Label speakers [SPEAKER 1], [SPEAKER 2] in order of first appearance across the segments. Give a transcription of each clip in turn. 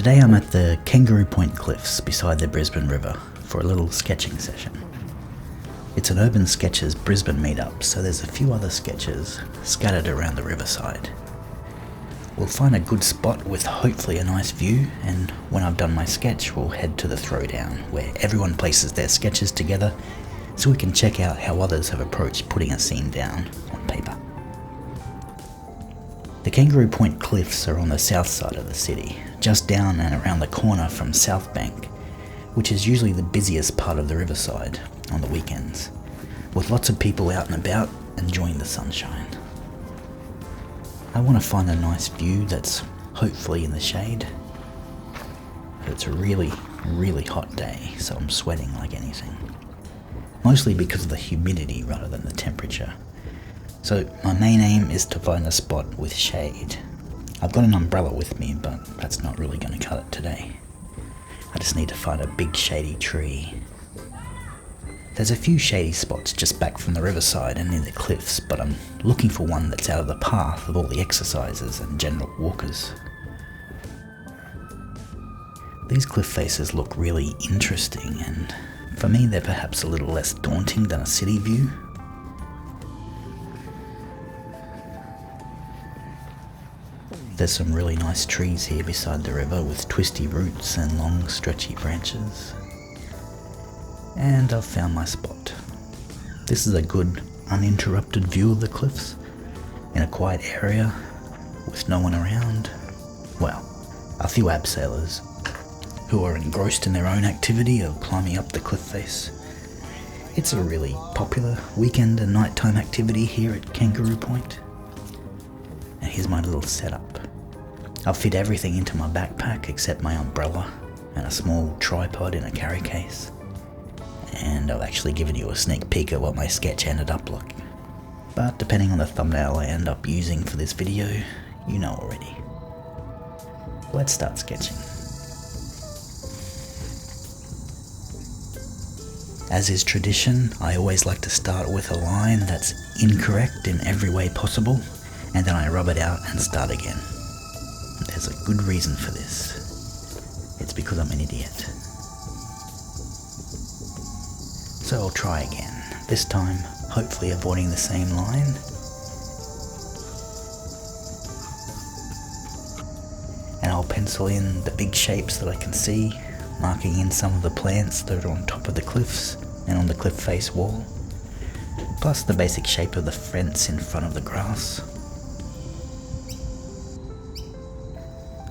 [SPEAKER 1] Today I'm at the Kangaroo Point Cliffs beside the Brisbane River for a little sketching session. It's an Urban Sketchers Brisbane meetup, so there's a few other sketchers scattered around the riverside. We'll find a good spot with hopefully a nice view, and when I've done my sketch we'll head to the throwdown where everyone places their sketches together so we can check out how others have approached putting a scene down on paper. The Kangaroo Point Cliffs are on the south side of the city, just down and around the corner from South Bank, which is usually the busiest part of the riverside on the weekends, with lots of people out and about enjoying the sunshine. I want to find a nice view that's hopefully in the shade, but it's a really hot day, so I'm sweating like anything. Mostly because of the humidity rather than the temperature. So my main aim is to find a spot with shade. I've got an umbrella with me, but that's not really going to cut it today. I just need to find a big shady tree. There's a few shady spots just back from the riverside and near the cliffs, but I'm looking for one that's out of the path of all the exercisers and general walkers. These cliff faces look really interesting, and for me they're perhaps a little less daunting than a city view. There's some really nice trees here beside the river with twisty roots and long stretchy branches. And I've found my spot. This is a good uninterrupted view of the cliffs in a quiet area with no one around. Well, a few abseilers who are engrossed in their own activity of climbing up the cliff face. It's a really popular weekend and nighttime activity here at Kangaroo Point. And here's my little setup. I've fit everything into my backpack except my umbrella and a small tripod in a carry case. And I've actually given you a sneak peek at what my sketch ended up like. But depending on the thumbnail I end up using for this video, you know already. Let's start sketching. As is tradition, I always like to start with a line that's incorrect in every way possible, and then I rub it out and start again. There's a good reason for this. It's because I'm an idiot. So I'll try again, this time hopefully avoiding the same line. And I'll pencil in the big shapes that I can see, marking in some of the plants that are on top of the cliffs and on the cliff face wall, plus the basic shape of the fence in front of the grass.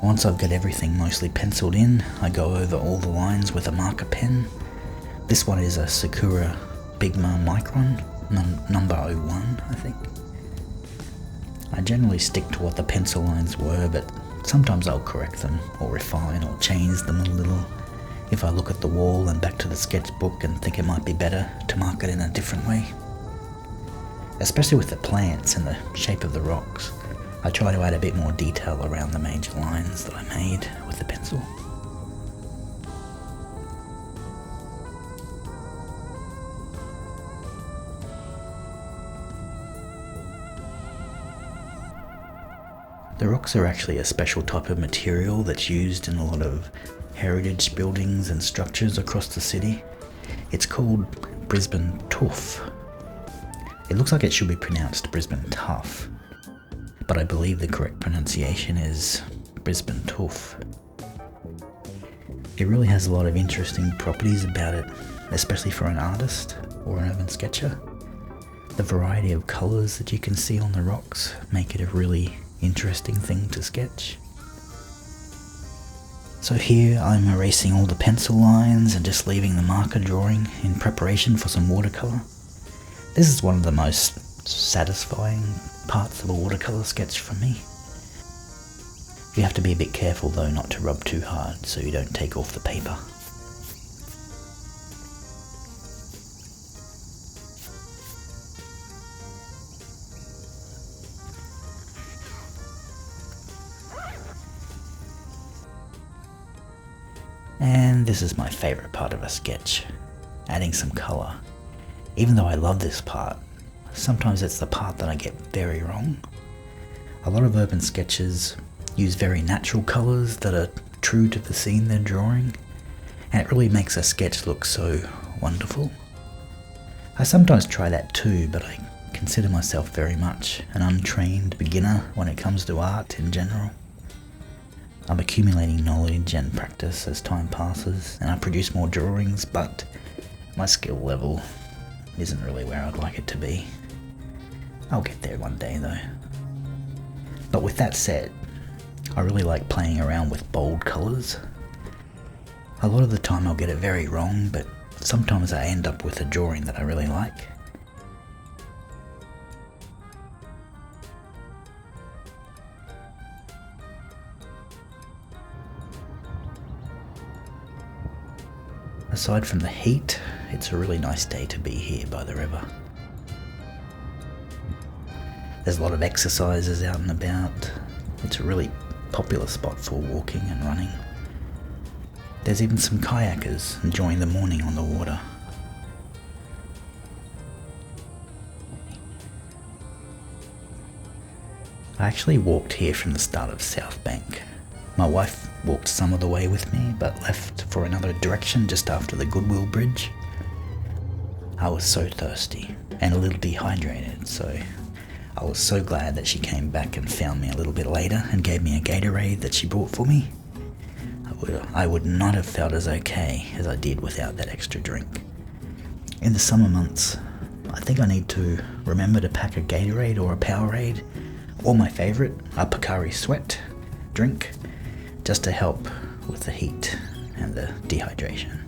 [SPEAKER 1] Once I've got everything mostly penciled in, I go over all the lines with a marker pen. This one is a Sakura Pigma Micron, number 01, I think. I generally stick to what the pencil lines were, but sometimes I'll correct them, or refine, or change them a little if I look at the wall and back to the sketchbook and think it might be better to mark it in a different way. Especially with the plants and the shape of the rocks, I try to add a bit more detail around the major lines that I made with the pencil. The rocks are actually a special type of material that's used in a lot of heritage buildings and structures across the city. It's called Brisbane Tuff. It looks like it should be pronounced Brisbane Tuff, but I believe the correct pronunciation is Brisbane Tuff. It really has a lot of interesting properties about it, especially for an artist or an urban sketcher. The variety of colours that you can see on the rocks make it a really interesting thing to sketch. So here I'm erasing all the pencil lines and just leaving the marker drawing in preparation for some watercolour. This is one of the most satisfying parts of a watercolour sketch for me. You have to be a bit careful though not to rub too hard so you don't take off the paper. And this is my favourite part of a sketch, adding some colour. Even though I love this part, sometimes it's the part that I get very wrong. A lot of urban sketches use very natural colours that are true to the scene they're drawing, and it really makes a sketch look so wonderful. I sometimes try that too, but I consider myself very much an untrained beginner when it comes to art in general. I'm accumulating knowledge and practice as time passes, and I produce more drawings, but my skill level isn't really where I'd like it to be. I'll get there one day though. But with that said, I really like playing around with bold colours. A lot of the time I'll get it very wrong, but sometimes I end up with a drawing that I really like. Aside from the heat, it's a really nice day to be here by the river. There's a lot of exercises out and about. It's a really popular spot for walking and running. There's even some kayakers enjoying the morning on the water. I actually walked here from the start of South Bank. My wife walked some of the way with me, but left for another direction just after the Goodwill Bridge. I was so thirsty and a little dehydrated, so I was so glad that she came back and found me a little bit later and gave me a Gatorade that she brought for me. I would not have felt as okay as I did without that extra drink. In the summer months, I think I need to remember to pack a Gatorade or a Powerade, or my favourite, a Pocari Sweat drink, just to help with the heat and the dehydration.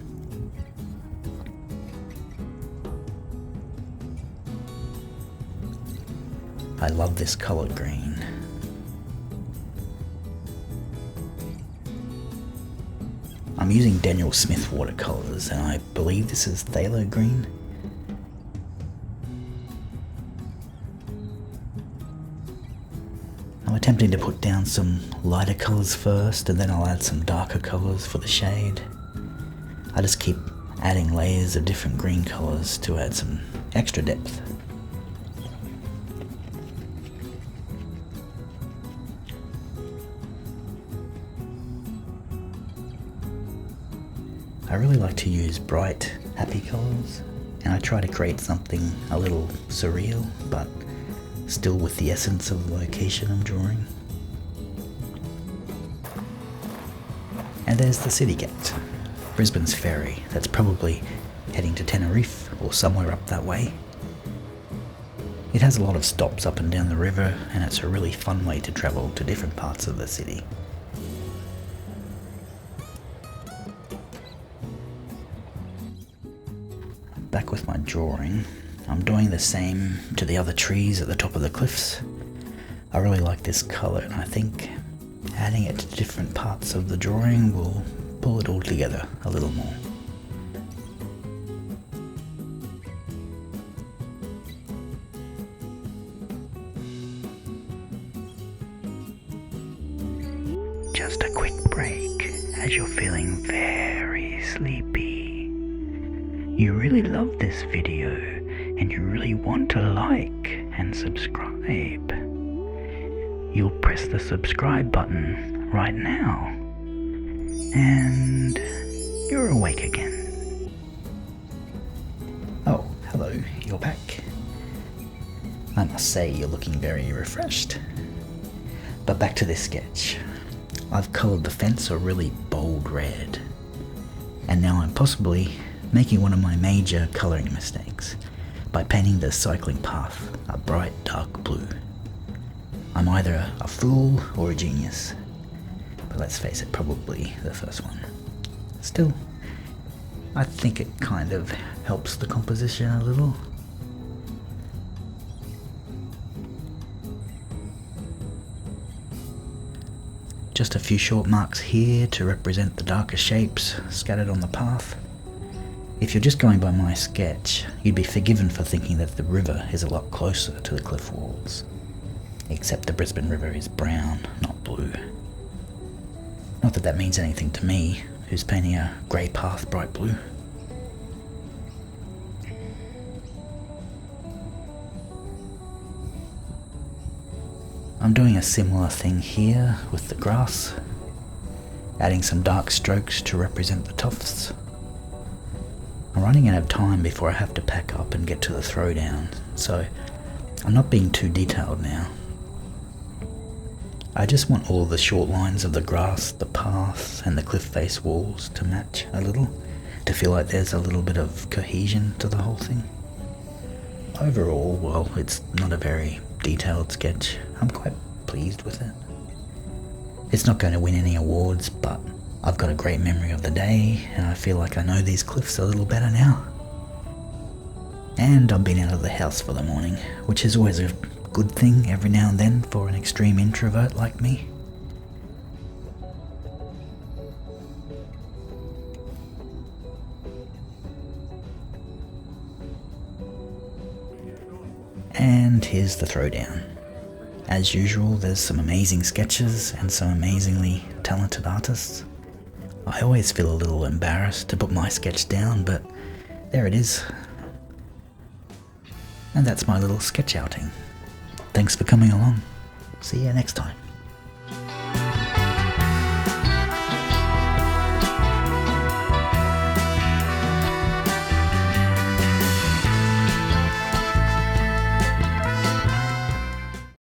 [SPEAKER 1] I love this colour green. I'm using Daniel Smith watercolours, and I believe this is phthalo green. I'm attempting to put down some lighter colours first, and then I'll add some darker colours for the shade. I just keep adding layers of different green colours to add some extra depth. I really like to use bright, happy colours, and I try to create something a little surreal, but still with the essence of the location I'm drawing. And there's the city gate, Brisbane's ferry, that's probably heading to Tenerife or somewhere up that way. It has a lot of stops up and down the river, and it's a really fun way to travel to different parts of the city. Back with my drawing, I'm doing the same to the other trees at the top of the cliffs. I really like this colour, and I think adding it to different parts of the drawing will pull it all together a little more. Just a quick break as you're feeling very sleepy. You really love this video and you really want to like and subscribe. You'll press the subscribe button right now and you're awake again. Oh, hello, you're back. I must say you're looking very refreshed. But back to this sketch. I've coloured the fence a really bold red, and now I'm possibly making one of my major colouring mistakes by painting the cycling path a bright dark blue. I'm either a fool or a genius, but let's face it, probably the first one. Still, I think it kind of helps the composition a little. Just a few short marks here to represent the darker shapes scattered on the path. If you're just going by my sketch, you'd be forgiven for thinking that the river is a lot closer to the cliff walls. Except the Brisbane River is brown, not blue. Not that that means anything to me, who's painting a grey path bright blue. I'm doing a similar thing here with the grass. adding some dark strokes to represent the tufts. I'm running out of time before I have to pack up and get to the throwdown, so I'm not being too detailed now. I just want all the short lines of the grass, the paths and the cliff face walls to match a little, to feel like there's a little bit of cohesion to the whole thing. Overall, well, it's not a very detailed sketch. I'm quite pleased with it. It's not going to win any awards, but I've got a great memory of the day, and I feel like I know these cliffs a little better now. And I've been out of the house for the morning, which is always a good thing every now and then for an extreme introvert like me. And here's the throwdown. As usual, there's some amazing sketches and some amazingly talented artists. I always feel a little embarrassed to put my sketch down, but there it is. And that's my little sketch outing. Thanks for coming along. See you next time.